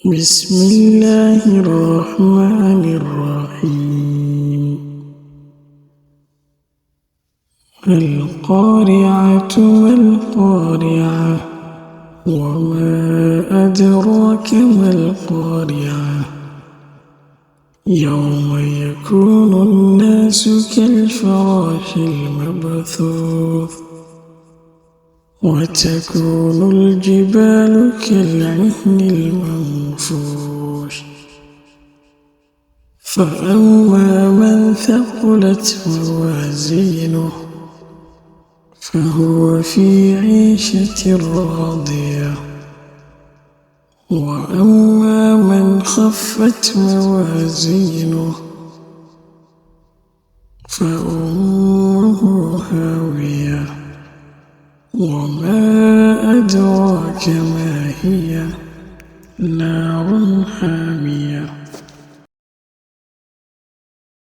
بسم الله الرحمن الرحيم القارعة ما القارعة وما أدراك ما القارعة يوم يكون الناس كالفراش المبثوث وتكون الجبال كالعهن المنفوش فأما من ثقلت موازينه فهو في عيشة راضية وأما من خفت موازينه فأمه هاوية وما أدراك ما هي نار حامية